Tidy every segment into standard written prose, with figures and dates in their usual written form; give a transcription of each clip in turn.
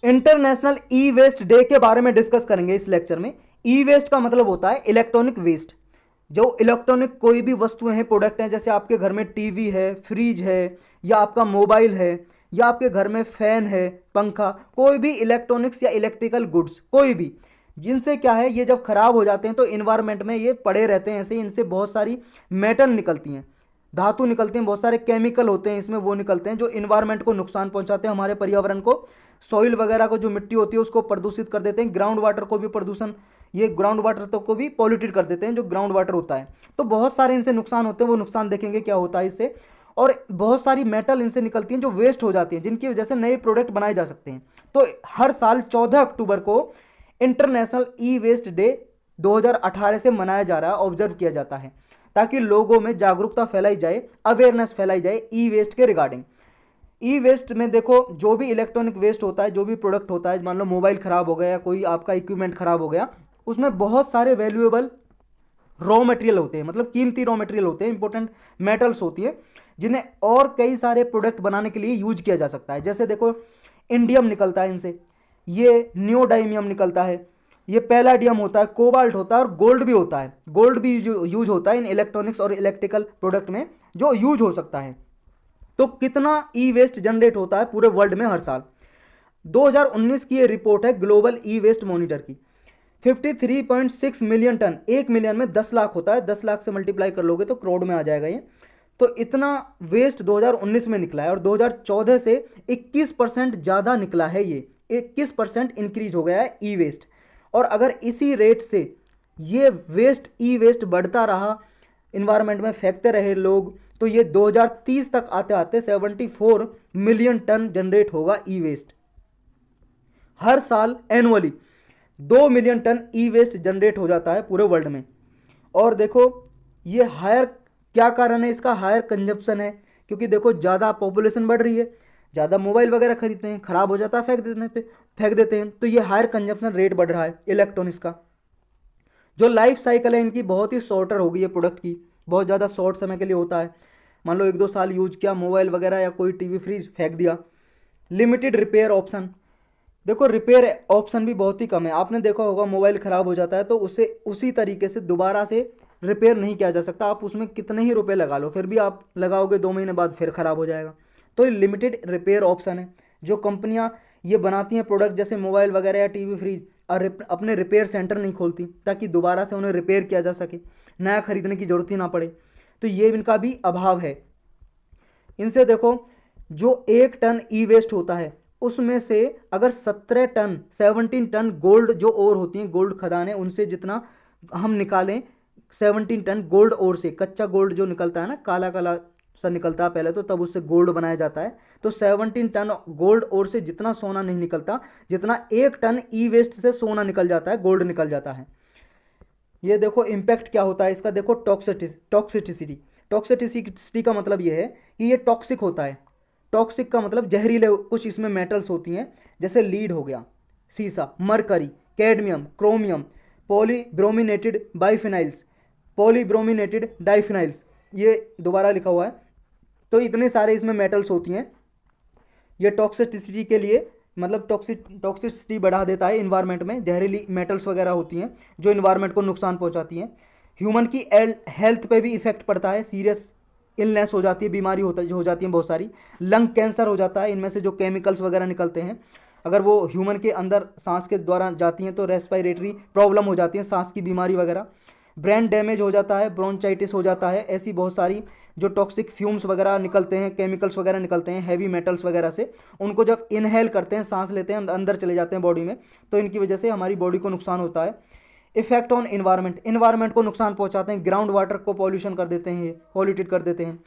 International ई waste day के बारे में डिस्कस करेंगे इस लेक्चर में। ई वेस्ट का मतलब होता है इलेक्ट्रॉनिक वेस्ट। जो इलेक्ट्रॉनिक कोई भी वस्तुएं हैं, प्रोडक्ट हैं, जैसे आपके घर में टीवी है, फ्रिज है, या आपका मोबाइल है, या आपके घर में फैन है, पंखा, कोई भी इलेक्ट्रॉनिक्स या इलेक्ट्रिकल गुड्स, कोई भी, जिनसे क्या है, ये जब खराब हो जाते हैं तो इन्वायरमेंट में ये पड़े रहते हैं ऐसे ही। इनसे बहुत सारी मेटल निकलती हैं, धातु निकलते हैं, बहुत सारे केमिकल होते हैं इसमें, वो निकलते हैं जो इन्वायरमेंट को नुकसान पहुंचाते हैं, हमारे पर्यावरण को, सॉइल वगैरह को, जो मिट्टी होती है उसको प्रदूषित कर देते हैं, ग्राउंड वाटर को भी प्रदूषण, ये ग्राउंड वाटर तो को भी पॉल्यूटेड कर देते हैं, जो ग्राउंड वाटर होता है। तो बहुत सारे इनसे नुकसान होते हैं, वो नुकसान देखेंगे क्या होता है इससे। और बहुत सारी मेटल इनसे निकलती हैं जो वेस्ट हो जाती हैं, जिनकी वजह से नए प्रोडक्ट बनाए जा सकते हैं। तो हर साल 14 अक्टूबर को इंटरनेशनल ई वेस्ट डे 2018 से मनाया जा रहा है, ऑब्जर्व किया जाता है, ताकि लोगों में जागरूकता फैलाई जाए, अवेयरनेस फैलाई जाए ई वेस्ट के रिगार्डिंग। ई वेस्ट में देखो, जो भी इलेक्ट्रॉनिक वेस्ट होता है, जो भी प्रोडक्ट होता है, मान लो मोबाइल खराब हो गया या कोई आपका इक्विपमेंट खराब हो गया, उसमें बहुत सारे वैल्यूएबल रॉ मटेरियल होते हैं, मतलब कीमती रॉ मटेरियल होते हैं, इंपॉर्टेंट मेटल्स होती है, जिन्हें और कई सारे प्रोडक्ट बनाने के लिए यूज किया जा सकता है। जैसे देखो, इंडियम निकलता है इनसे, ये नियोडाइमियम निकलता है, ये पैलाडियम होता है, कोबाल्ट होता है, और गोल्ड भी होता है। गोल्ड भी यूज होता है इन इलेक्ट्रॉनिक्स और इलेक्ट्रिकल प्रोडक्ट में, जो यूज हो सकता है। तो कितना ई वेस्ट जनरेट होता है पूरे वर्ल्ड में हर साल? 2019 की ये रिपोर्ट है ग्लोबल ई वेस्ट मॉनिटर की। 53.6 मिलियन टन, 1 मिलियन में 10 लाख होता है, 10 लाख से मल्टीप्लाई कर लोगे तो करोड़ में आ जाएगा ये। तो इतना वेस्ट 2019 में निकला है, और 2014 से 21% ज़्यादा निकला है, ये 21% इंक्रीज हो गया है ई वेस्ट। और अगर इसी रेट से ये वेस्ट, ई वेस्ट बढ़ता रहा, इन्वायरमेंट में फेंकते रहे लोग, तो ये 2030 तक आते आते 74 मिलियन टन जनरेट होगा ई वेस्ट। हर साल एनुअली 2 मिलियन टन ई वेस्ट जनरेट हो जाता है पूरे वर्ल्ड में। और देखो, ये हायर, क्या कारण है इसका? हायर कंजप्शन है, क्योंकि देखो ज़्यादा पॉपुलेशन बढ़ रही है, ज़्यादा मोबाइल वगैरह खरीदते हैं, ख़राब हो जाता है, फेंक देते हैं, तो ये हायर कंजप्शन रेट बढ़ रहा है इलेक्ट्रॉनिक्स का। जो लाइफ साइकिल है इनकी बहुत ही शॉर्टर हो गई है, प्रोडक्ट की बहुत ज़्यादा शॉर्ट समय के लिए होता है। मान लो 1-2 साल यूज किया मोबाइल वगैरह या कोई टीवी फ्रिज, फेंक दिया। लिमिटेड रिपेयर ऑप्शन, देखो रिपेयर ऑप्शन भी बहुत ही कम है। आपने देखा होगा मोबाइल ख़राब हो जाता है तो उसे उसी तरीके से दोबारा से रिपेयर नहीं किया जा सकता, आप उसमें कितने ही रुपए लगा लो, फिर भी आप लगाओगे 2 महीने बाद फिर ख़राब हो जाएगा। तो ये लिमिटेड रिपेयर ऑप्शन है। जो कंपनियां ये बनाती हैं प्रोडक्ट, जैसे मोबाइल वगैरह या टीवी फ्रिज, और अपने रिपेयर सेंटर नहीं खोलती ताकि दोबारा से उन्हें रिपेयर किया जा सके, नया खरीदने की ज़रूरत ही ना पड़े, तो ये इनका भी अभाव है। इनसे देखो, जो 1 टन ई वेस्ट होता है उसमें से अगर 17 टन गोल्ड, जो ओर होती हैं, गोल्ड खदानें, उनसे जितना हम निकालें, 17 टन गोल्ड ओर से, कच्चा गोल्ड जो निकलता है ना, काला काला सा निकलता है पहले तो, तब उससे गोल्ड बनाया जाता है। तो 17 टन गोल्ड ओर से जितना सोना नहीं निकलता, जितना 1 टन ई वेस्ट से सोना निकल जाता है, गोल्ड निकल जाता है। ये देखो इम्पैक्ट क्या होता है इसका, देखो टॉक्सिसिटी। टॉक्सिसिटी का मतलब ये है कि ये टॉक्सिक होता है। टॉक्सिक का मतलब जहरीले कुछ इसमें मेटल्स होती हैं, जैसे लीड हो गया, सीसा, मरकरी, कैडमियम, क्रोमियम, पॉलीब्रोमिनेटेड बाइफिनाइल्स, पॉलीब्रोमिनेटेड डाइफिनाइल्स, ये दोबारा लिखा हुआ है। तो इतने सारे इसमें मेटल्स होती हैं। ये टॉक्सिसिटी के लिए, मतलब टॉक्सिसिटी बढ़ा देता है इन्वायरमेंट में, जहरीली मेटल्स वगैरह होती हैं जो इन्वायरमेंट को नुकसान पहुंचाती हैं। ह्यूमन की हेल्थ पे भी इफेक्ट पड़ता है, सीरियस इलनेस हो जाती है, बीमारी हो जाती है बहुत सारी, लंग कैंसर हो जाता है, इनमें से जो केमिकल्स वगैरह निकलते हैं अगर वो ह्यूमन के अंदर सांस के द्वारा जाती हैं तो रेस्पिरेटरी प्रॉब्लम हो जाती है, सांस की बीमारी वगैरह, ब्रेन डैमेज हो जाता है, ब्रोंचाइटिस हो जाता है। ऐसी बहुत सारी जो टॉक्सिक फ्यूम्स वगैरह निकलते हैं, केमिकल्स वगैरह निकलते हैं हैवी मेटल्स वगैरह से, उनको जब इनहेल करते हैं, सांस लेते हैं, अंदर चले जाते हैं बॉडी में, तो इनकी वजह से हमारी बॉडी को नुकसान होता है। इफेक्ट ऑन इन्वायरमेंट, इन्वायरमेंट को नुकसान पहुंचाते हैं, ग्राउंड वाटर को पॉल्यूशन कर देते हैं, पॉल्यूटेड कर देते हैं,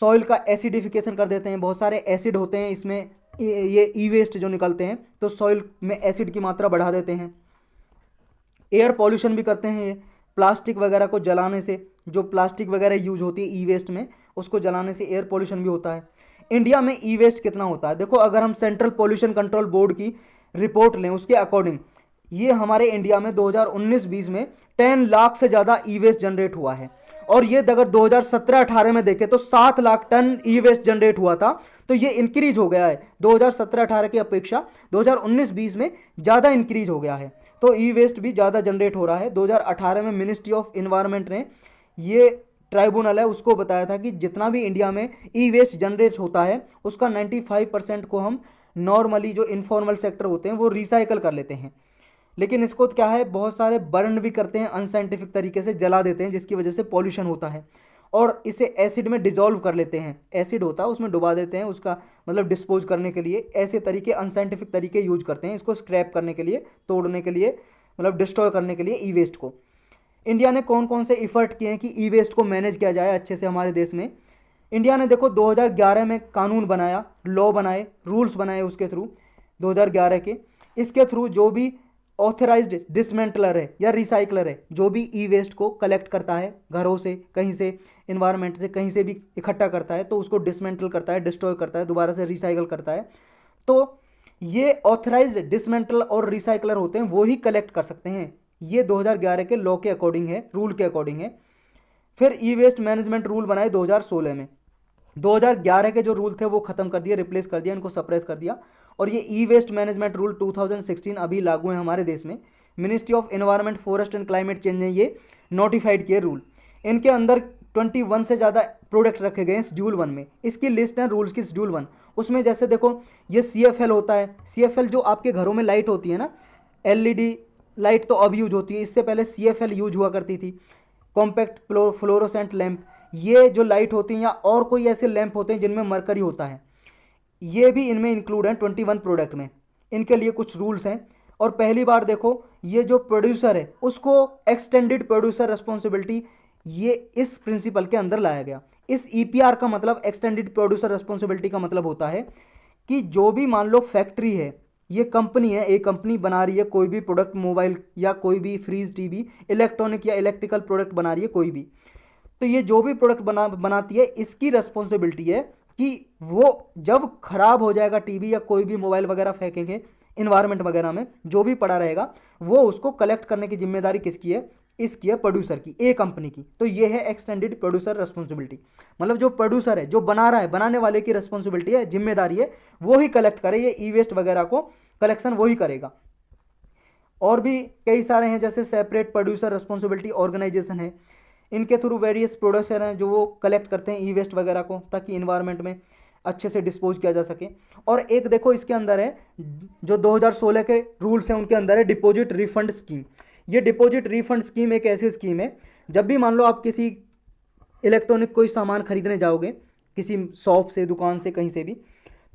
सॉइल का एसिडिफिकेशन कर देते हैं, बहुत सारे एसिड होते हैं इसमें, ये ई वेस्ट जो निकलते हैं तो सॉइल में एसिड की मात्रा बढ़ा देते हैं। एयर पॉल्यूशन भी करते हैं ये, प्लास्टिक वगैरह को जलाने से, जो प्लास्टिक वगैरह यूज होती है ई वेस्ट में, उसको जलाने से एयर पॉल्यूशन भी होता है। इंडिया में ई वेस्ट कितना होता है? देखो, अगर हम सेंट्रल पॉल्यूशन कंट्रोल बोर्ड की रिपोर्ट लें उसके अकॉर्डिंग, ये हमारे इंडिया में 2019-20 में 10 लाख से ज़्यादा ई वेस्ट जनरेट हुआ है। और ये अगर 2017-18 में देखें तो 7 लाख टन ई वेस्ट जनरेट हुआ था। तो ये इंक्रीज हो गया है 2017-18 की अपेक्षा 2019-20 में ज़्यादा इंक्रीज हो गया है। तो ई वेस्ट भी ज़्यादा जनरेट हो रहा है। 2018 में मिनिस्ट्री ऑफ इन्वायरमेंट ने ये ट्राइब्यूनल है उसको बताया था कि जितना भी इंडिया में ई वेस्ट जनरेट होता है उसका 95% को हम नॉर्मली जो इनफॉर्मल सेक्टर होते हैं वो रिसाइकल कर लेते हैं, लेकिन इसको क्या है बहुत सारे बर्न भी करते हैं, अनसाइंटिफिक तरीके से जला देते हैं जिसकी वजह से पॉल्यूशन होता है, और इसे एसिड में डिजोल्व कर लेते हैं। एसिड होता है उसमें डुबा देते हैं, उसका मतलब डिस्पोज करने के लिए ऐसे तरीके अनसाइंटिफिक तरीके यूज करते हैं इसको स्क्रैप करने के लिए, तोड़ने के लिए, मतलब डिस्ट्रॉय करने के लिए ई वेस्ट को। इंडिया ने कौन कौन से इफर्ट किए हैं कि ई वेस्ट को मैनेज किया जाए अच्छे से हमारे देश में। इंडिया ने देखो 2011 में कानून बनाया, लॉ बनाए, रूल्स बनाए उसके थ्रू 2011 के, इसके थ्रू जो भी ऑथराइज्ड डिसमेंटलर है या रिसाइकलर है जो भी ई वेस्ट को कलेक्ट करता है घरों से, कहीं से, इन्वायरमेंट से, कहीं से भी इकट्ठा करता है तो उसको डिसमेंटल करता है, डिस्ट्रॉय करता है, दोबारा से रिसाइकल करता है, तो ये ऑथराइज्ड डिसमेंटल और रिसाइकलर होते हैं वो ही कलेक्ट कर सकते हैं। ये 2011 के लॉ के अकॉर्डिंग है, रूल के अकॉर्डिंग है। फिर ई वेस्ट मैनेजमेंट रूल बनाए 2016 में। 2011 के जो रूल थे वो खत्म कर दिए, रिप्लेस कर दिया, इनको सप्रेस कर दिया, और ये ई वेस्ट मैनेजमेंट रूल 2016 अभी लागू है हमारे देश में। Ministry of environment, forest and climate change ने ये नोटिफाइड किए रूल। इनके अंदर 21 से ज़्यादा प्रोडक्ट रखे गए हैं शेड्यूल 1 में। इसकी लिस्ट है रूल्स की शेड्यूल 1। उसमें जैसे देखो ये CFL होता है, CFL जो आपके घरों में लाइट होती है ना, LED लाइट तो अब यूज होती है, इससे पहले CFL यूज हुआ करती थी, कॉम्पैक्ट फ्लोरोसेंट लैंप। ये जो लाइट होती हैं या और कोई ऐसे लैंप होते हैं जिनमें मरकरी होता है, ये भी इनमें इंक्लूड है 21 प्रोडक्ट में। इनके लिए कुछ रूल्स हैं। और पहली बार देखो ये जो प्रोड्यूसर है उसको एक्सटेंडेड प्रोड्यूसर रिस्पॉन्सिबिलिटी ये इस प्रिंसिपल के अंदर लाया गया। इस EPR का मतलब एक्सटेंडेड प्रोड्यूसर रिस्पॉन्सिबिलिटी का मतलब होता है कि जो भी मान लो फैक्ट्री है, ये कंपनी है, एक कंपनी बना रही है कोई भी प्रोडक्ट, मोबाइल या कोई भी फ्रीज, टीवी, इलेक्ट्रॉनिक या इलेक्ट्रिकल प्रोडक्ट बना रही है कोई भी, तो ये जो भी प्रोडक्ट बनाती है इसकी रिस्पॉन्सिबिलिटी है कि वो जब खराब हो जाएगा टीवी या कोई भी मोबाइल वगैरह फेंकेंगे इन्वायरमेंट वगैरह में जो भी पड़ा रहेगा, वो उसको कलेक्ट करने की जिम्मेदारी किसकी है, इसकी है प्रोड्यूसर की, ए कंपनी की। तो ये है एक्सटेंडेड प्रोड्यूसर रिस्पॉन्सिबिलिटी, मतलब जो प्रोड्यूसर है, जो बना रहा है, बनाने वाले की रिस्पॉन्सिबिलिटी है, जिम्मेदारी है, वो ही कलेक्ट करे, ये ई वेस्ट वगैरह को कलेक्शन वो ही करेगा। और भी कई सारे हैं जैसे सेपरेट प्रोड्यूसर रिस्पॉन्सिबिलिटी ऑर्गेनाइजेशन है, इनके थ्रू वेरियस प्रोड्यूसर हैं जो वो कलेक्ट करते हैं ई वेस्ट वगैरह को ताकि इन्वायरमेंट में अच्छे से डिस्पोज किया जा सके। और एक देखो इसके अंदर है जो 2016 के रूल्स हैं उनके अंदर है डिपॉजिट रिफंड स्कीम। ये डिपॉजिट रिफंड स्कीम एक ऐसी स्कीम है जब भी मान लो आप किसी इलेक्ट्रॉनिक कोई सामान खरीदने जाओगे किसी शॉप से, दुकान से, कहीं से भी,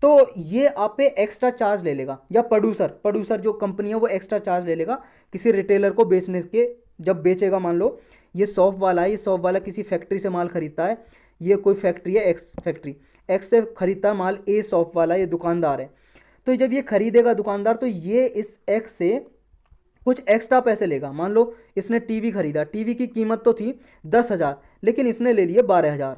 तो ये आप पे एक्स्ट्रा चार्ज ले लेगा, या प्रोड्यूसर जो कंपनी है वो एक्स्ट्रा चार्ज ले लेगा किसी रिटेलर को बेचने के। जब बेचेगा, मान लो ये शॉप वाला है, ये शॉप वाला किसी फैक्ट्री से माल खरीदता है, ये कोई फैक्ट्री है एक्स फैक्ट्री, एक्स से खरीदता है माल ए शॉप वाला, ये दुकानदार है, तो जब ये खरीदेगा दुकानदार तो ये इस एक्स से कुछ एक्स्ट्रा पैसे लेगा। मान लो इसने टीवी खरीदा, टीवी की कीमत तो थी 10,000 लेकिन इसने ले लिए 12,000।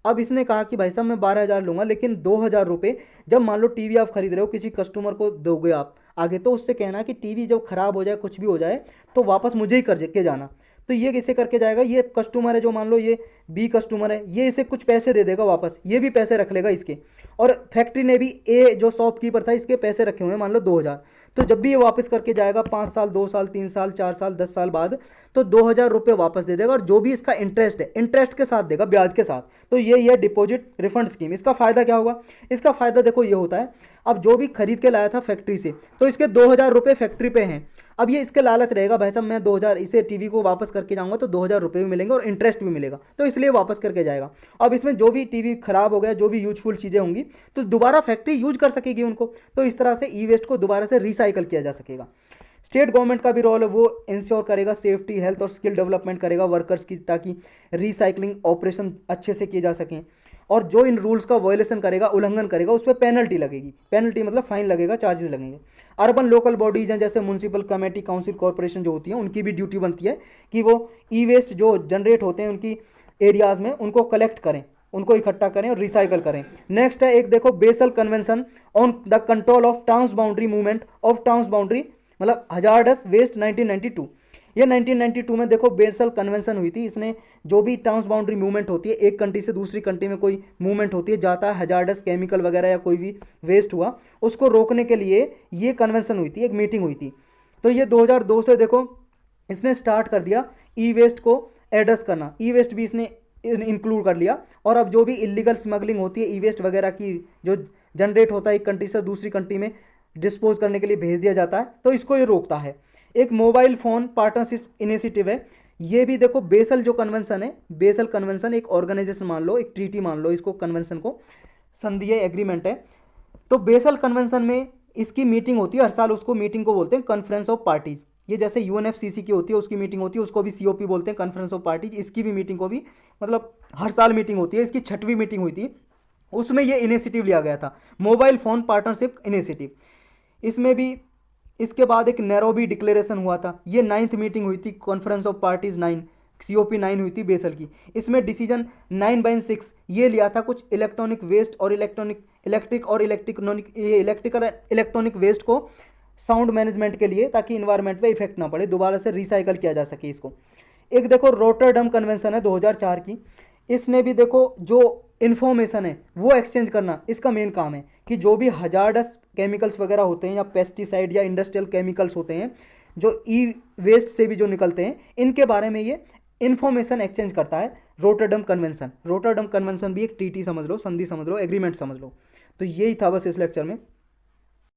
अब इसने कहा कि भाई साहब मैं 12,000 लूँगा, लेकिन 2,000 रुपये जब मान लो टीवी आप खरीद रहे हो किसी कस्टमर को दोगे आप आगे, तो उससे कहना कि टीवी जब खराब हो जाए, कुछ भी हो जाए, तो वापस मुझे ही कर के जाना। तो ये किसे करके जाएगा, ये कस्टमर है जो मान लो ये बी कस्टमर है, ये इसे कुछ पैसे दे देगा वापस, ये भी पैसे रख लेगा इसके, और फैक्ट्री ने भी ए जो शॉपकीपर था इसके पैसे रखे हुए हैं मान लो 2,000। तो जब भी ये वापस करके जाएगा 5 साल, 2 साल, 3 साल, 4 साल, 10 साल बाद, तो 2,000 रुपये वापस दे देगा, और जो भी इसका इंटरेस्ट है इंटरेस्ट के साथ देगा, ब्याज के साथ। तो ये डिपॉजिट रिफंड स्कीम। इसका फ़ायदा क्या होगा, इसका फ़ायदा देखो ये होता है, अब जो भी खरीद के लाया था फैक्ट्री से, तो इसके 2,000 रुपये फैक्ट्री पे हैं, अब ये इसके लालच रहेगा भाई साहब मैं 2,000 इसे टीवी को वापस करके जाऊंगा तो 2,000 रुपये भी मिलेंगे और इंटरेस्ट भी मिलेगा, तो इसलिए वापस करके जाएगा। अब इसमें जो भी टीवी खराब हो गया, जो भी यूजफुल चीज़ें होंगी, तो दोबारा फैक्ट्री यूज कर सकेगी उनको, तो इस तरह से ई वेस्ट को दोबारा से रिसाइकल किया जा सकेगा। स्टेट गवर्नमेंट का भी रोल है, वो इंश्योर करेगा सेफ्टी, हेल्थ और स्किल डेवलपमेंट करेगा वर्कर्स की, ताकि रिसाइकलिंग ऑपरेशन अच्छे से किए जा सकें। और जो इन रूल्स का वायलेशन करेगा, उल्लंघन करेगा, उस पर पेनल्टी लगेगी, पेनल्टी मतलब फाइन लगेगा, चार्जेस लगेंगे। अर्बन लोकल बॉडीज हैं जैसे म्यूनसिपल कमेटी, काउंसिल, कॉर्पोरेशन जो होती हैं, उनकी भी ड्यूटी बनती है कि वो ई वेस्ट जो जनरेट होते हैं उनकी एरियाज़ में उनको कलेक्ट करें, उनको इकट्ठा करें और रिसाइकल करें। नेक्स्ट है एक देखो Basel convention on the control of transboundary movement of transboundary, मतलब हजार्डस वेस्ट 1992। ये 1992 में देखो बेसल कन्वेंशन हुई थी। इसने जो भी ट्रांसबाउंड्री मूवमेंट होती है, एक कंट्री से दूसरी कंट्री में कोई मूवमेंट होती है, जाता है हजार्डस केमिकल वगैरह या कोई भी वेस्ट हुआ, उसको रोकने के लिए ये कन्वेंशन हुई थी, एक मीटिंग हुई थी। तो ये 2002 से देखो इसने स्टार्ट कर दिया ई वेस्ट को एड्रेस करना, ई वेस्ट भी इसने इंक्लूड कर लिया। और अब जो भी इलीगल स्मगलिंग होती है ई वेस्ट वगैरह की, जो जनरेट होता है एक कंट्री से दूसरी कंट्री में डिस्पोज करने के लिए भेज दिया जाता है, तो इसको ये रोकता है। एक मोबाइल फ़ोन पार्टनरशिप इनिशिएटिव है। ये भी देखो बेसल जो कन्वेंशन है, बेसल कन्वेंशन एक ऑर्गेनाइजेशन मान लो, एक ट्रीटी मान लो इसको, कन्वेंशन को, संधीय एग्रीमेंट है। तो बेसल कन्वेंशन में इसकी मीटिंग होती है हर साल, उसको मीटिंग को बोलते हैं कॉन्फ्रेंस ऑफ पार्टीज। ये जैसे यूएनएफसीसी की होती है उसकी मीटिंग होती है, उसको भी सीओपी बोलते हैं, कॉन्फ्रेंस ऑफ पार्टीज। इसकी भी मीटिंग को भी मतलब हर साल मीटिंग होती है। इसकी 6वीं मीटिंग हुई थी, उसमें ये इनिशिएटिव लिया गया था, मोबाइल फ़ोन पार्टनरशिप इनिशिएटिव। इसमें भी इसके बाद एक नैरोबी डिक्लेरेशन हुआ था। ये 9th मीटिंग हुई थी, कॉन्फ्रेंस ऑफ पार्टीज 9, COP 9 हुई थी बेसल की। इसमें डिसीजन 9/6 ये लिया था, कुछ इलेक्ट्रॉनिक वेस्ट और इलेक्ट्रॉनिक वेस्ट को साउंड मैनेजमेंट के लिए, ताकि इन्वायरमेंट पे इफेक्ट ना पड़े, दोबारा से रिसाइकल किया जा सके इसको। एक देखो रोटरडम कन्वेंशन है 2004 की। इसने भी देखो जो इन्फॉर्मेशन है वो एक्सचेंज करना इसका मेन काम है, कि जो भी हजार्डस केमिकल्स वगैरह होते हैं या पेस्टिसाइड या इंडस्ट्रियल केमिकल्स होते हैं जो ई वेस्ट से भी जो निकलते हैं, इनके बारे में ये इन्फॉर्मेशन एक्सचेंज करता है रोटरडम कन्वेंशन। रोटरडम कन्वेंशन भी एक ट्रीटी समझ लो, संधि समझ लो, एग्रीमेंट समझ लो। तो यही था बस इस लेक्चर में।